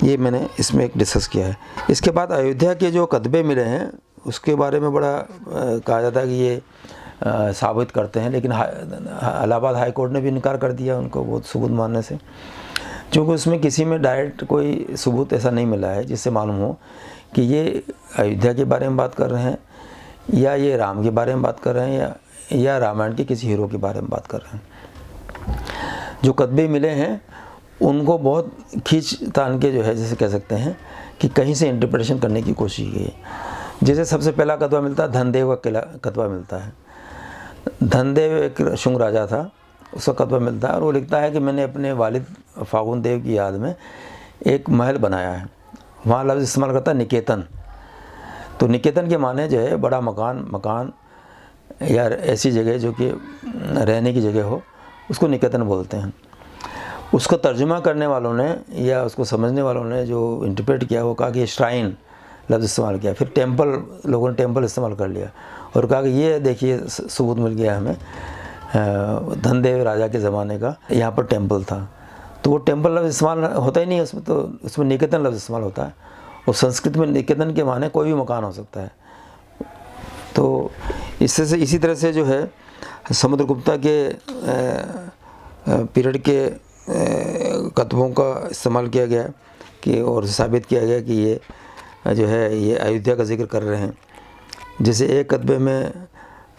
ये मैंने इसमें एक डिस्कस किया है। इसके बाद अयोध्या के जो कतबे मिले हैं उसके बारे में बड़ा कहा जाता है कि ये साबित करते हैं, लेकिन इलाहाबाद हाई कोर्ट ने भी इनकार कर दिया उनको वो सबूत मानने से, क्योंकि उसमें किसी में डायरेक्ट कोई सबूत ऐसा नहीं मिला है जिससे मालूम हो कि ये अयोध्या के बारे में बात कर रहे हैं, या ये राम के बारे में बात कर रहे हैं, या रामायण के किसी हीरो के बारे में बात कर रहे हैं। जो कतबे मिले हैं उनको बहुत खींच तान के जो है, जैसे कह सकते हैं कि कहीं से इंटरप्रिटेशन करने की कोशिश की है। जैसे सबसे पहला कतबा मिलता है, धनदेव का किला कतबा मिलता है। धनदेव एक शुंग राजा था, उसका कतबा मिलता है, और वो लिखता है कि मैंने अपने वालिद फागुन देव की याद में एक महल बनाया है। वहाँ लफ्ज़ इस्तेमाल करता है निकेतन। तो निकेतन के माने जो है बड़ा मकान या ऐसी जगह जो कि रहने की जगह हो, उसको निकेतन बोलते हैं। उसको तर्जुमा करने वालों ने या उसको समझने वालों ने जो इंटरप्रेट किया वो कहा कि श्राइन लफ्ज़ इस्तेमाल किया, फिर टेम्पल, लोगों ने टेम्पल इस्तेमाल कर लिया और कहा कि ये देखिए सबूत मिल गया हमें धनदेव राजा के ज़माने का, यहाँ पर टेम्पल था। तो वो टेम्पल लफ्ज़ इस्तेमाल होता ही नहीं है उसमें, तो उसमें निकेतन लफ्ज़ इस्तेमाल होता है और संस्कृत में निकेतन के माने कोई भी मकान हो सकता है। तो इससे से इसी तरह से जो है समुद्रगुप्ता के पीरियड के कतबों का इस्तेमाल किया गया कि और साबित किया गया कि ये जो है ये अयोध्या का जिक्र कर रहे हैं। जैसे एक कतबे में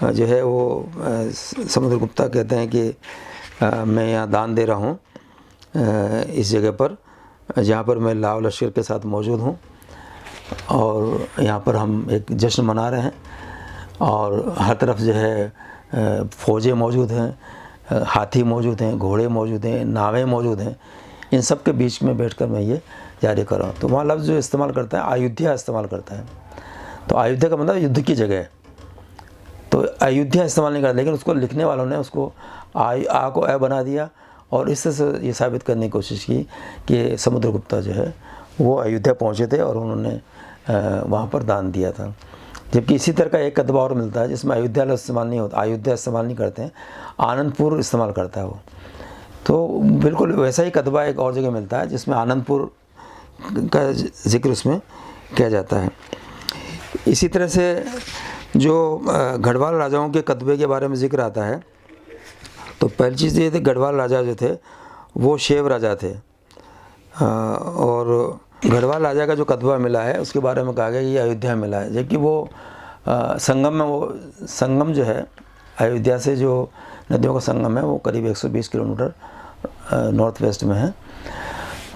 जो है वो समुद्रगुप्ता कहते हैं कि मैं यहाँ दान दे रहा हूँ इस जगह पर जहाँ पर मैं लाव लश्कर के साथ मौजूद हूँ और यहाँ पर हम एक जश्न मना रहे हैं और हर तरफ जो है फ़ौजें मौजूद हैं, हाथी मौजूद हैं, घोड़े मौजूद हैं, नावें मौजूद हैं, इन सब के बीच में बैठकर मैं ये जारी कर रहा हूँ। तो वहाँ लफ्ज़ जो इस्तेमाल करता है अयोध्या इस्तेमाल करता है। तो अयोध्या का मतलब युद्ध की जगह है, तो अयोध्या इस्तेमाल नहीं करता, लेकिन उसको लिखने वालों ने उसको आ को ए बना दिया और इससे से ये साबित करने की कोशिश की कि समुद्रगुप्ता जो है वो अयोध्या पहुँचे थे और उन्होंने वहाँ पर दान दिया था। जबकि इसी तरह का एक कतबा और मिलता है जिसमें अयोध्या लफ्ज़ इस्तेमाल नहीं होता, अयोध्या इस्तेमाल नहीं करते हैं, आनंदपुर इस्तेमाल करता है वो। तो बिल्कुल वैसा ही कतबा एक और जगह मिलता है जिसमें आनंदपुर का जिक्र उसमें किया जाता है। इसी तरह से जो गढ़वाल राजाओं के कतबे के बारे में जिक्र आता है, तो पहली चीज़ ये थी गढ़वाल राजा जो थे वो शैव राजा थे और गढ़वाल राजा का जो कतबा मिला है उसके बारे में कहा गया ये अयोध्या मिला है। जबकि वो संगम में, वो संगम जो है अयोध्या से जो नदियों का संगम है वो करीब 120 किलोमीटर नॉर्थ वेस्ट में है।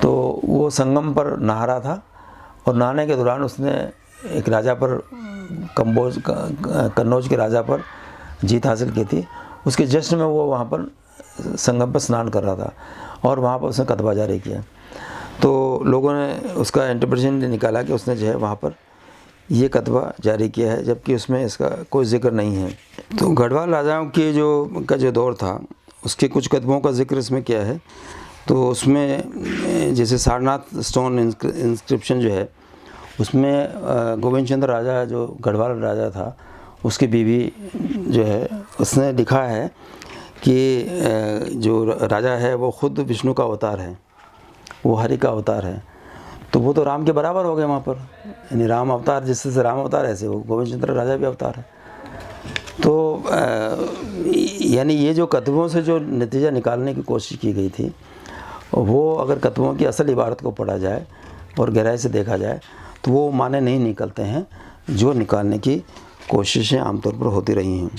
तो वो संगम पर नहा रहा था और नहाने के दौरान उसने एक राजा पर कन्नौज के राजा पर जीत हासिल की थी। उसके जश्न में वो वहाँ पर संगम पर स्नान कर रहा था और वहाँ पर उसने कतबा जारी किया। तो लोगों ने उसका इंटरप्रिटेशन निकाला कि उसने जो है वहाँ पर ये कतबा जारी किया है, जबकि उसमें इसका कोई जिक्र नहीं है। तो गढ़वाल राजाओं के जो दौर था उसके कुछ कतबों का जिक्र इसमें किया है। तो उसमें जैसे सारनाथ स्टोन इंस्क्रिप्शन जो है उसमें गोविंद चंद्र राजा जो गढ़वाल राजा था उसकी बीवी जो है उसने लिखा है कि जो राजा है वो खुद विष्णु का अवतार है, वो हरि का अवतार है। तो वो तो राम के बराबर हो गए वहाँ पर, यानी राम अवतार जिससे राम अवतार ऐसे वो गोविंद चंद्र राजा भी अवतार है। तो यानी ये जो कतबों से जो नतीजा निकालने की कोशिश की गई थी वो अगर कतबों की असल इबारत को पढ़ा जाए और गहराई से देखा जाए तो वो माने नहीं निकलते हैं जो निकालने की कोशिशें आमतौर पर होती रही हैं।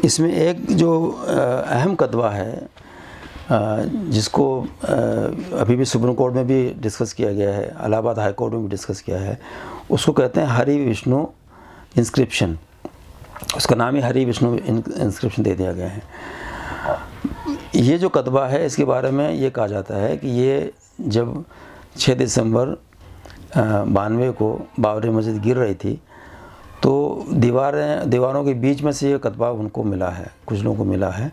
इसमें एक जो अहम कतबा है जिसको अभी भी सुप्रीम कोर्ट में भी डिस्कस किया गया है, इलाहाबाद हाई कोर्ट में भी डिस्कस किया है, उसको कहते हैं हरि विष्णु इंस्क्रिप्शन। उसका नाम ही हरि विष्णु इंस्क्रिप्शन दे दिया गया है। ये जो कतबा है इसके बारे में ये कहा जाता है कि ये जब 6 दिसंबर 92 को बाबरी मस्जिद गिर रही थी तो दीवारों के बीच में से ये कतबा उनको मिला है, कुछ लोगों को मिला है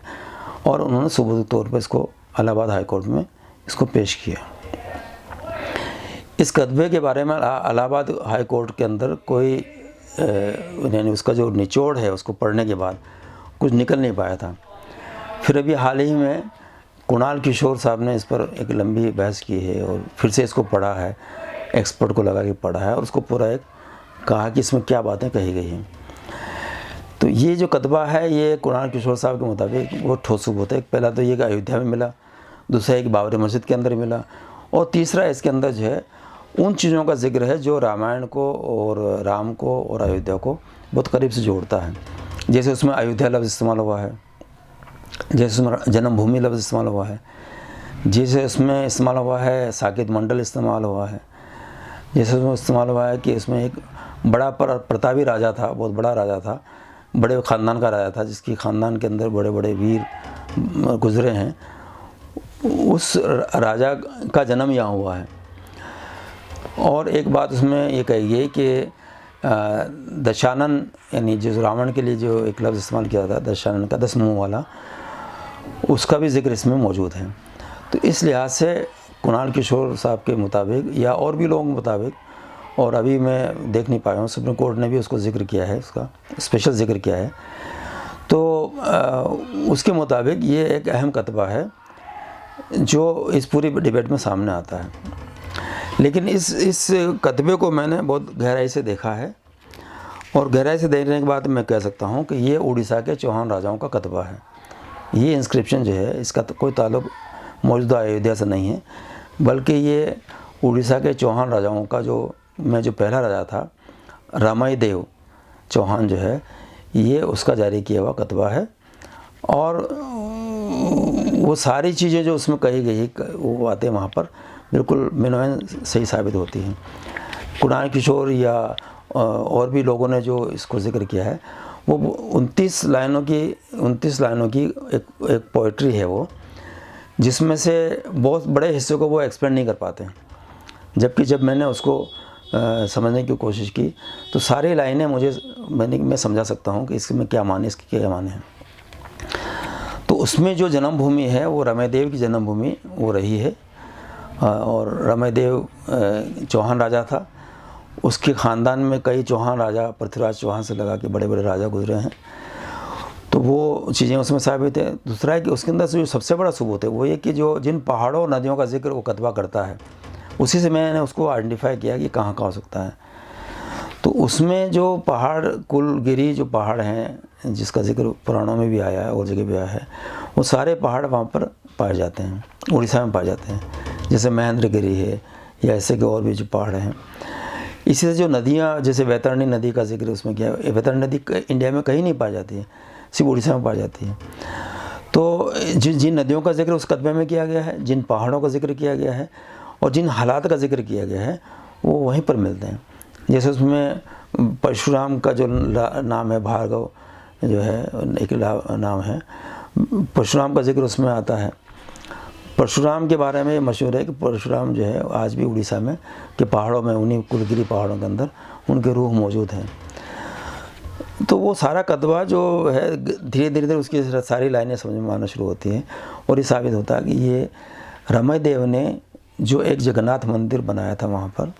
और उन्होंने सबूत तौर पर इसको इलाहाबाद हाई कोर्ट में इसको पेश किया। इस कतबे के बारे में इलाहाबाद हाई कोर्ट के अंदर कोई यानी उसका जो निचोड़ है उसको पढ़ने के बाद कुछ निकल नहीं पाया था। फिर अभी हाल ही में कुणाल किशोर साहब ने इस पर एक लंबी बहस की है और फिर से इसको पढ़ा है, एक्सपर्ट को लगा के पढ़ा है और उसको पूरा एक कहा कि इसमें क्या बातें कही गई हैं। तो ये जो कतबा है ये कुणाल किशोर साहब के मुताबिक वो ठोस सबूत है। पहला तो ये कि अयोध्या में मिला, दूसरा एक बाबरी मस्जिद के अंदर मिला और तीसरा इसके अंदर जो है उन चीज़ों का जिक्र है जो रामायण को और राम को और अयोध्या को बहुत करीब से जोड़ता है। जैसे उसमें अयोध्या लफ्ज़ इस्तेमाल हुआ है, जैसे उसमें जन्मभूमि लफ्ज़ इस्तेमाल हुआ है, जैसे उसमें इस्तेमाल हुआ है साकेत मंडल इस्तेमाल हुआ है, जैसे उसमें इस्तेमाल हुआ है कि इसमें एक बड़ा प्रतापी राजा था, बहुत बड़ा राजा था, बड़े ख़ानदान का राजा था जिसकी ख़ानदान के अंदर बड़े बड़े वीर गुजरे हैं, उस राजा का जन्म यहाँ हुआ है। और एक बात उसमें ये कही गई कि दशानन यानी जो रावण के लिए जो एक लफ्ज़ इस्तेमाल किया था दशानन का 10 मुँह वाला, उसका भी ज़िक्र इसमें मौजूद है। तो इस लिहाज से कुणाल किशोर साहब के मुताबिक या और भी लोगों के मुताबिक, और अभी मैं देख नहीं पाया हूँ, सुप्रीम कोर्ट ने भी उसको ज़िक्र किया है, उसका स्पेशल ज़िक्र किया है, तो उसके मुताबिक ये एक अहम कतबा है जो इस पूरी डिबेट में सामने आता है। लेकिन इस कतबे को मैंने बहुत गहराई से देखा है, और गहराई से देखने के बाद मैं कह सकता हूँ कि ये उड़ीसा के चौहान राजाओं का कतबा है। ये इंस्क्रिप्शन जो है इसका कोई ताल्लुक मौजूदा अयोध्या से नहीं है, बल्कि ये उड़ीसा के चौहान राजाओं का जो पहला राजा था रामाई देव चौहान जो है, ये उसका जारी किया हुआ कतबा है। और वो सारी चीज़ें जो उसमें कही गई वो बातें वहाँ पर बिल्कुल मिनोयन सही साबित होती हैं। कुणाल किशोर या और भी लोगों ने जो इसको ज़िक्र किया है, वो 29 लाइनों की एक पोइट्री है वो, जिसमें से बहुत बड़े हिस्से को वो एक्सप्लेन नहीं कर पाते हैं। जबकि जब मैंने उसको समझने की कोशिश की तो सारी लाइनें मैं समझा सकता हूँ कि इसमें क्या माने, इसके क्या माने हैं। तो उसमें जो जन्मभूमि है वो रमैदेव की जन्मभूमि वो रही है, और रमैदेव चौहान राजा था। उसके ख़ानदान में कई चौहान राजा, पृथ्वीराज चौहान से लगा के बड़े बड़े राजा गुजरे हैं, तो वो चीज़ें उसमें साबित है। दूसरा है कि उसके अंदर से जो सबसे बड़ा सबूत है वो ये कि जो जिन पहाड़ों नदियों का जिक्र वो कतबा करता है, उसी से मैंने उसको आइडेंटिफाई किया कि कहाँ कहाँ हो सकता है। तो उसमें जो पहाड़ कुलगिरी जो पहाड़ हैं, जिसका जिक्र पुराणों में भी आया है और जगह भी आया है, वो सारे पहाड़ वहाँ पर पाए जाते हैं, उड़ीसा में पाए जाते हैं। जैसे महेंद्रगिरी है या ऐसे के और भी जो पहाड़ हैं। इसी से जो नदियाँ, जैसे वैतरणी नदी का जिक्र उसमें किया है। वैतरणी नदी इंडिया में कहीं नहीं पाई जाती है, सिर्फ उड़ीसा में पाई जाती है। तो जिन नदियों का जिक्र उस कतबे में किया गया है, जिन पहाड़ों का जिक्र किया गया है और जिन हालात का जिक्र किया गया है, वो वहीं पर मिलते हैं। जैसे उसमें परशुराम का जो नाम है, भार्गव जो है एक नाम है, परशुराम का जिक्र उसमें आता है। परशुराम के बारे में मशहूर है कि परशुराम जो है आज भी उड़ीसा में के पहाड़ों में, उन्हीं कुलगिरी पहाड़ों के अंदर उनके रूह मौजूद हैं। तो वो सारा कतबा जो है धीरे धीरे उसकी सारी लाइनें समझ में आना शुरू होती हैं, और ये साबित होता है कि ये रमैदेव ने जो एक जगन्नाथ मंदिर बनाया था वहाँ पर,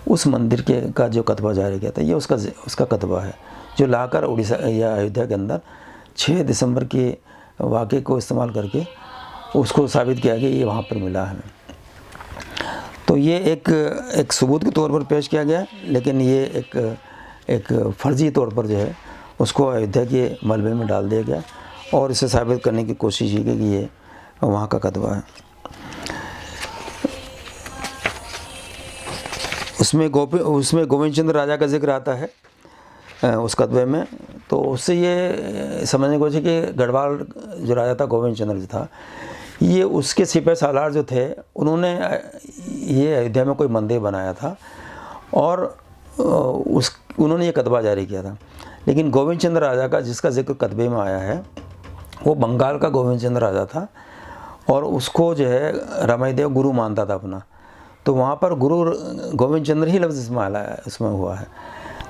उस मंदिर का जो कतबा जारी किया था, ये उसका कतबा है, जो लाकर उड़ीसा या अयोध्या के अंदर 6 दिसंबर के वाक़े को इस्तेमाल करके उसको साबित किया कि ये वहाँ पर मिला है। तो ये एक सबूत के तौर पर पेश किया गया, लेकिन ये एक फर्जी तौर पर जो है उसको अयोध्या के मलबे में डाल दिया गया, और इसे साबित करने की कोशिश की गई कि ये वहाँ का कतबा है। उसमें गोविंद चंद्र राजा का जिक्र आता है उस कतबे में। तो उससे ये समझने की कोशिश कि गढ़वाल जो राजा था, गोविंद चंद्र जो था, ये उसके सिपह सालार जो थे, उन्होंने ये अयोध्या में कोई मंदिर बनाया था और उन्होंने ये कतबा जारी किया था। लेकिन गोविंद चंद्र राजा का जिसका जिक्र कतबे में आया है, वो बंगाल का गोविंद चंद्र राजा था, और उसको जो है रमैदेव गुरु मानता था अपना। तो वहाँ पर गुरु गोविंद चंद्र ही लफ्ज़ इसमें हुआ है।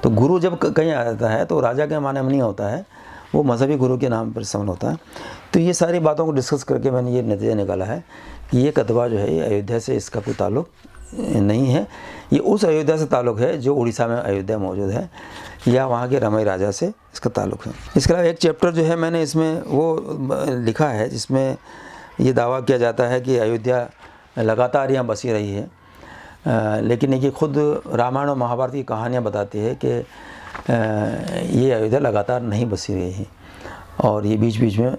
तो गुरु जब कहीं आ जाता है तो राजा के माने में नहीं होता है, वो मजहबी गुरु के नाम पर इस्तेमाल होता है। तो ये सारी बातों को डिस्कस करके मैंने ये नतीजा निकाला है कि ये कतबा जो है ये अयोध्या से इसका कोई ताल्लुक़ नहीं है। ये उस अयोध्या से ताल्लुक़ है जो उड़ीसा में अयोध्या मौजूद है, या वहाँ के रमई राजा से इसका ताल्लुक़ है। इसके अलावा एक चैप्टर जो है मैंने इसमें वो लिखा है जिसमें ये दावा किया जाता है कि अयोध्या लगातार यहाँ बसी रही है, लेकिन ये खुद रामायण और महाभारत की कहानियाँ बताती है कि ये अयोध्या लगातार नहीं बसी रही है, और ये बीच बीच में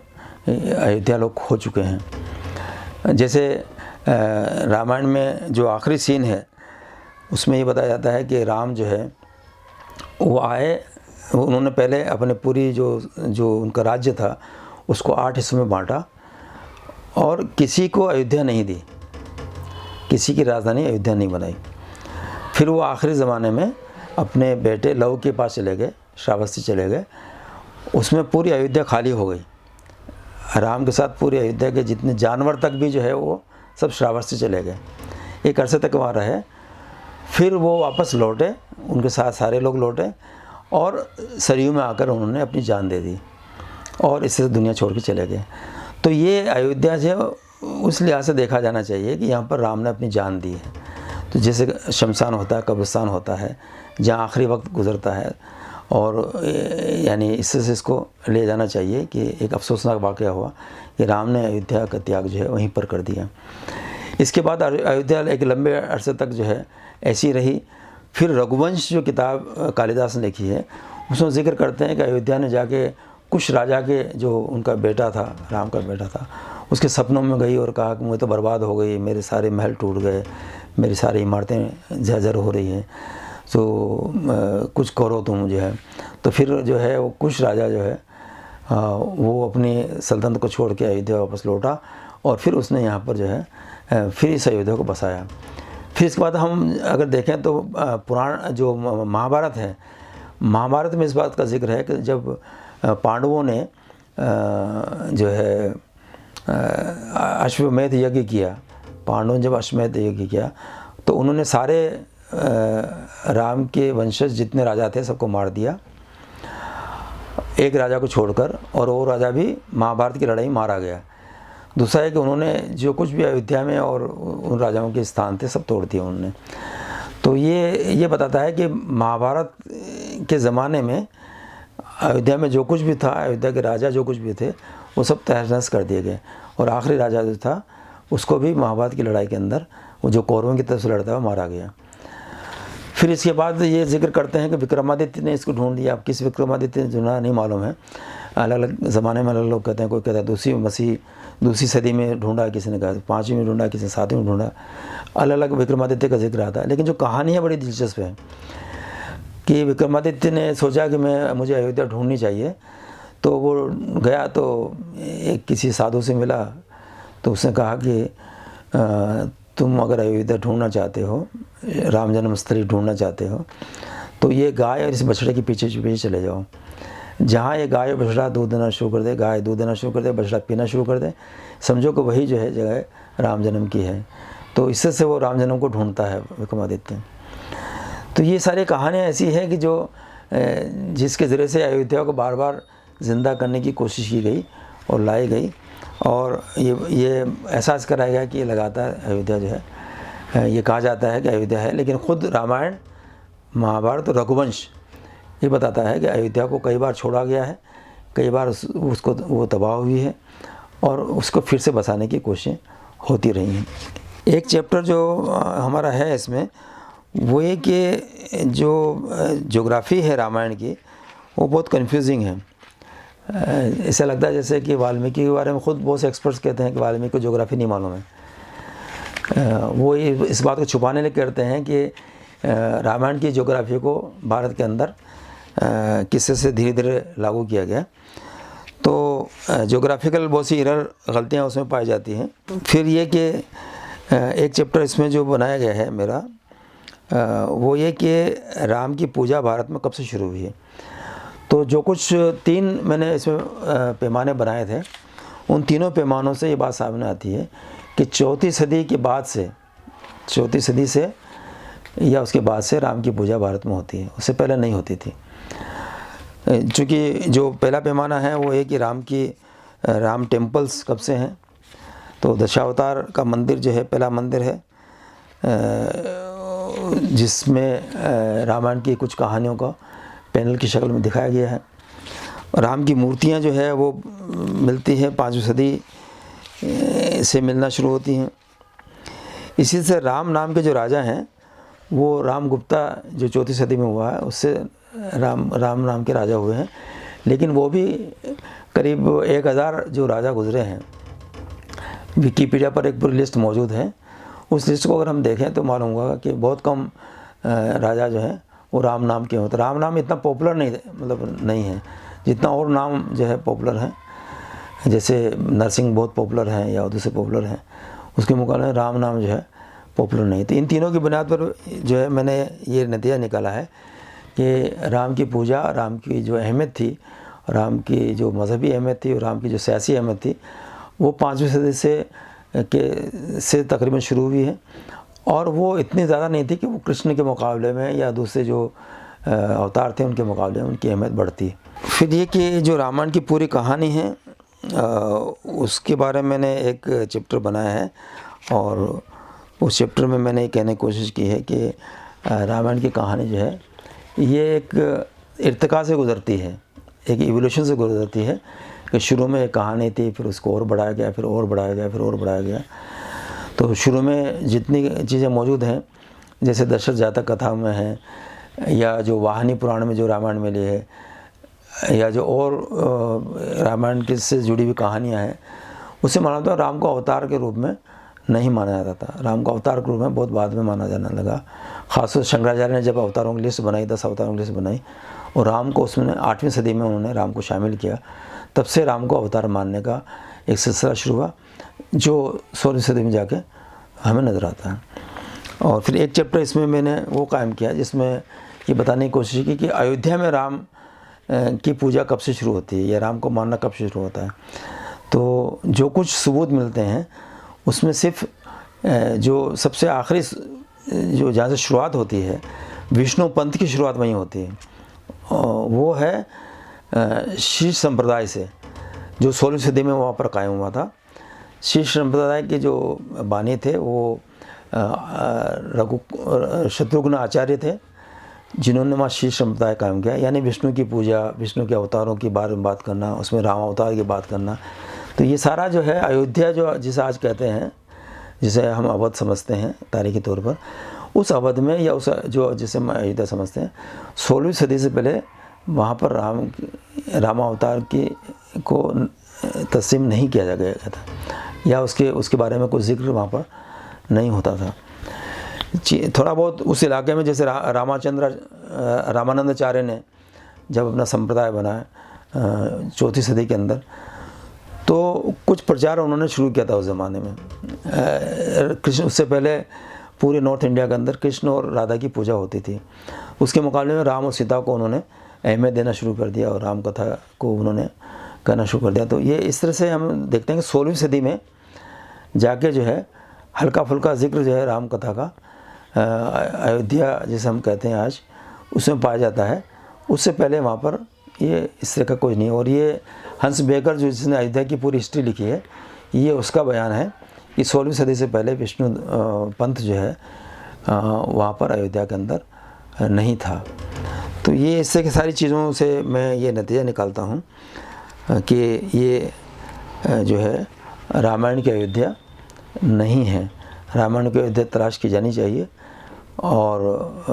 अयोध्या लोग खो चुके हैं। जैसे रामायण में जो आखिरी सीन है उसमें ये बताया जाता है कि राम जो है वो आए, उन्होंने पहले अपने पूरी जो उनका राज्य था उसको 8 हिस्सों में बांटा, और किसी को अयोध्या नहीं दी, किसी की राजधानी अयोध्या नहीं बनाई। फिर वो आखिरी ज़माने में अपने बेटे लव के पास चले गए, श्रावस्ती चले गए, उसमें पूरी अयोध्या खाली हो गई। राम के साथ पूरी अयोध्या के जितने जानवर तक भी जो है वो सब श्रावस्ती चले गए, एक अरसे तक वहाँ रहे। फिर वो वापस लौटे, उनके साथ सारे लोग लौटे, और सरयू में आकर उन्होंने अपनी जान दे दी और इससे दुनिया छोड़ के चले गए। तो ये अयोध्या जो है उस लिहाज से देखा जाना चाहिए कि यहाँ पर राम ने अपनी जान दी है। तो जैसे शमशान होता है, कब्रिस्तान होता है, जहाँ आखिरी वक्त गुज़रता है, और यानी इससे से इसको ले जाना चाहिए कि एक अफसोसनाक वाक़या हुआ कि राम ने अयोध्या का त्याग जो है वहीं पर कर दिया। इसके बाद अयोध्या एक लंबे अरसे तक जो है ऐसी रही। फिर रघुवंश जो किताब कालिदास ने लिखी है उसमें जिक्र करते हैं कि अयोध्या ने जाके कुछ राजा के जो उनका बेटा था, राम का बेटा था, उसके सपनों में गई और कहा कि मुझे तो बर्बाद हो गई, मेरे सारे महल टूट गए, मेरी सारी इमारतें जर्जर हो रही हैं, तो कुछ करो तुम जो है। तो फिर जो है वो कुछ राजा जो है वो अपनी सल्तनत को छोड़ के अयोध्या वापस लौटा और फिर उसने यहाँ पर जो है फिर इस अयोध्या को बसाया। फिर इसके बाद हम अगर देखें तो पुराण जो महाभारत है, महाभारत में इस बात का जिक्र है कि जब पांडवों ने जो है अश्वमेध यज्ञ किया, पांडवों ने जब अश्वमेध यज्ञ किया तो उन्होंने सारे राम के वंशज जितने राजा थे सबको मार दिया, एक राजा को छोड़कर, और वो राजा भी महाभारत की लड़ाई मारा गया। दूसरा है कि उन्होंने जो कुछ भी अयोध्या में और उन राजाओं के स्थान थे सब तोड़ दिए उन्होंने। तो ये बताता है कि महाभारत के ज़माने में अयोध्या में जो कुछ भी था, अयोध्या के राजा जो कुछ भी थे वो सब तहस-नहस कर दिए गए, और आखिरी राजा जो था उसको भी महाभारत की लड़ाई के अंदर वो जो कौरवों की तरफ से लड़ता है मारा गया। फिर इसके बाद ये जिक्र करते हैं कि विक्रमादित्य ने इसको ढूंढ लिया। अब किस विक्रमादित्य ने ढूंढा नहीं मालूम है, अलग अलग ज़माने में अलग लोग कहते हैं। कोई कहता है दूसरी सदी में ढूंढा, किसी ने कहा 5वीं में ढूंढा, किसी ने 7वीं में ढूंढा, अलग अलग विक्रमादित्य का जिक्र आता है। लेकिन जो कहानी है बड़ी दिलचस्प है कि विक्रमादित्य ने सोचा कि मुझे अयोध्या ढूंढनी चाहिए, तो वो गया तो एक किसी साधु से मिला, तो उसने कहा कि तुम अगर अयोध्या ढूंढना चाहते हो, राम जन्मस्थली ढूंढना चाहते हो, तो ये गाय और इस बछड़े के पीछे पीछे चले जाओ। जहाँ ये गाय और बछड़ा दूध देना शुरू कर दे, गाय दूध देना शुरू कर दे, बछड़ा पीना शुरू कर दे, समझो कि वही जो है जगह राम जन्म की है। तो इससे से वो राम जन्म को ढूंढता है विक्रमादित्य। तो ये सारी कहानियाँ ऐसी हैं कि जो जिसके ज़रिए से अयोध्या को बार बार ज़िंदा करने की कोशिश की गई और लाई गई, और ये एहसास कराया गया कि ये लगातार अयोध्या जो है, ये कहा जाता है कि अयोध्या है, लेकिन ख़ुद रामायण, महाभारत और रघुवंश ये बताता है कि अयोध्या को कई बार छोड़ा गया है, कई बार उसको वो तबाह हुई है और उसको फिर से बसाने की कोशिशें होती रही हैं। एक चैप्टर जो हमारा है इसमें वो ये कि जो ज्योग्राफी है रामायण की वो बहुत कन्फ्यूजिंग है। ऐसा लगता है जैसे कि वाल्मीकि के बारे में ख़ुद बहुत से एक्सपर्ट्स कहते हैं कि वाल्मीकि को ज्योग्राफी नहीं मालूम है। वो इस बात को छुपाने लिए कहते हैं कि रामायण की ज्योग्राफी को भारत के अंदर किस्से से धीरे धीरे लागू किया गया। तो ज्योग्राफिकल बहुत सी एरर, गलतियाँ उसमें पाई जाती हैं। फिर ये कि एक चैप्टर इसमें जो बनाया गया है मेरा, वो ये कि राम की पूजा भारत में कब से शुरू हुई है। तो जो कुछ 3 मैंने इसमें पैमाने बनाए थे, उन तीनों पैमानों से ये बात सामने आती है कि 4वीं सदी के बाद से, 4वीं सदी से या उसके बाद से राम की पूजा भारत में होती है, उससे पहले नहीं होती थी। चूँकि जो पहला पैमाना है वो है कि राम टेम्पल्स कब से हैं। तो दशावतार का मंदिर जो है पहला मंदिर है, जिसमें रामायण की कुछ कहानियों का पैनल की शक्ल में दिखाया गया है। राम की मूर्तियां जो है वो मिलती हैं 5वीं सदी से मिलना शुरू होती हैं। इसी से राम नाम के जो राजा हैं वो रामगुप्ता जो 4वीं सदी में हुआ है, उससे राम नाम के राजा हुए हैं। लेकिन वो भी करीब 1000 जो राजा गुजरे हैं, विकिपीडिया पर एक पूरी लिस्ट मौजूद है। उस लिस्ट को अगर हम देखें तो मालूम होगा कि बहुत कम राजा जो हैं वो राम नाम के होते। राम नाम इतना पॉपुलर नहीं है जितना और नाम जो है पॉपुलर है, जैसे नरसिंह बहुत पॉपुलर हैं या दूसरे पॉपुलर हैं, उसके मुकाबले राम नाम जो है पॉपुलर नहीं। तो इन तीनों की बुनियाद पर जो है मैंने ये नतीजा निकाला है कि राम की पूजा, राम की जो अहमियत थी, राम की जो मजहबी अहमियत थी और राम की जो सियासी अहमियत थी, वो 5वीं सदी से तकरीबन शुरू हुई है। और वो इतनी ज़्यादा नहीं थी कि वो कृष्ण के मुकाबले में या दूसरे जो अवतार थे उनके मुकाबले में उनकी अहमियत बढ़ती। फिर ये कि जो रामायण की पूरी कहानी है उसके बारे में मैंने एक चैप्टर बनाया है और उस चैप्टर में मैंने ये कहने की कोशिश की है कि रामायण की कहानी जो है ये एक इर्तिका से गुज़रती है, एक इवोल्यूशन से गुज़रती है कि शुरू में एक कहानी थी, फिर उसको और बढ़ाया गया, फिर और बढ़ाया गया, फिर और बढ़ाया गया। तो शुरू में जितनी चीज़ें मौजूद हैं, जैसे दशरथ जातक कथा में है, या जो वाहनी पुराण में जो रामायण मिली है, या जो और रामायण के से जुड़ी हुई कहानियाँ हैं, उसे माना था राम को अवतार के रूप में नहीं माना जाता था। राम को अवतार के रूप में बहुत बाद में माना जाने लगा। खासतौर से शंकराचार्य ने जब अवतारों की लिस्ट बनाई, 10 अवतारों की लिस्ट बनाई और राम को उसमें 8वीं सदी में उन्होंने राम को शामिल किया, तब से राम को अवतार मानने का एक सिलसिला शुरू हुआ जो 16वीं सदी में जाके हमें नज़र आता है। और फिर एक चैप्टर इसमें मैंने वो कायम किया जिसमें ये बताने की कोशिश की कि अयोध्या में राम की पूजा कब से शुरू होती है या राम को मानना कब से शुरू होता है। तो जो कुछ सबूत मिलते हैं उसमें सिर्फ जो सबसे आखिरी जो जहाँ से शुरुआत होती है, विष्णु पंथ की शुरुआत वहीं होती है, वो है शीश संप्रदाय से, जो 16वीं सदी में वहाँ पर कायम हुआ था। शीश संप्रदाय के जो बानी थे वो शत्रुघ्न आचार्य थे, जिन्होंने वहाँ शीश संप्रदाय कायम किया, यानी विष्णु की पूजा, विष्णु के अवतारों के बारे में बात करना, उसमें राम अवतार की बात करना। तो ये सारा जो है अयोध्या जो जिसे आज कहते हैं, जिसे हम अवध समझते हैं तारीखी तौर पर, उस अवध में या उस जो जिसे हम अयोध्या समझते हैं, 16वीं सदी से पहले वहाँ पर राम अवतार को तस्लीम नहीं किया गया था या उसके बारे में कोई जिक्र वहाँ पर नहीं होता था। थोड़ा बहुत उस इलाके में जैसे रामानंदाचार्य ने जब अपना संप्रदाय बनाया 4वीं सदी के अंदर, तो कुछ प्रचार उन्होंने शुरू किया था उस ज़माने में। कृष्ण, उससे पहले पूरे नॉर्थ इंडिया के अंदर कृष्ण और राधा की पूजा होती थी। उसके मुकाबले में राम और सीता को उन्होंने अहमियत देना शुरू कर दिया और राम कथा को उन्होंने कहना शुरू कर दिया। तो ये इस तरह से हम देखते हैं कि 16वीं सदी में जाके जो है हल्का फुल्का जिक्र जो है राम कथा का अयोध्या जिसे हम कहते हैं आज, उसमें पाया जाता है। उससे पहले वहाँ पर ये इस तरह का कुछ नहीं। और ये हंस बेकर जो जिसने अयोध्या की पूरी हिस्ट्री लिखी है, ये उसका बयान है कि 16वीं सदी से पहले विष्णु पंथ जो है वहाँ पर अयोध्या के अंदर नहीं था। तो ये इससे की सारी चीज़ों से मैं ये नतीजा निकालता हूँ कि ये जो है रामायण की अयोध्या नहीं है। रामायण की अयोध्या तलाश की जानी चाहिए और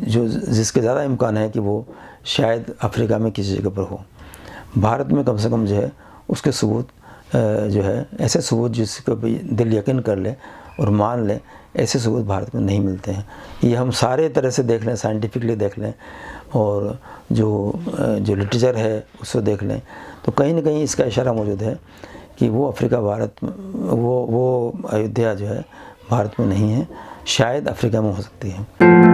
जो जिसके ज़्यादा इम्कान है कि वो शायद अफ्रीका में किसी जगह पर हो। भारत में कम से कम जो है उसके सबूत जो है, ऐसे सबूत जिसको भी दिल यकीन कर ले और मान ले, ऐसे सबूत भारत में नहीं मिलते हैं। ये हम सारे तरह से देख लें, साइंटिफिकली देख लें और जो लिटरेचर है उससे देख लें, तो कहीं ना कहीं इसका इशारा मौजूद है कि वो वो अयोध्या जो है भारत में नहीं है, शायद अफ्रीका में हो सकती है।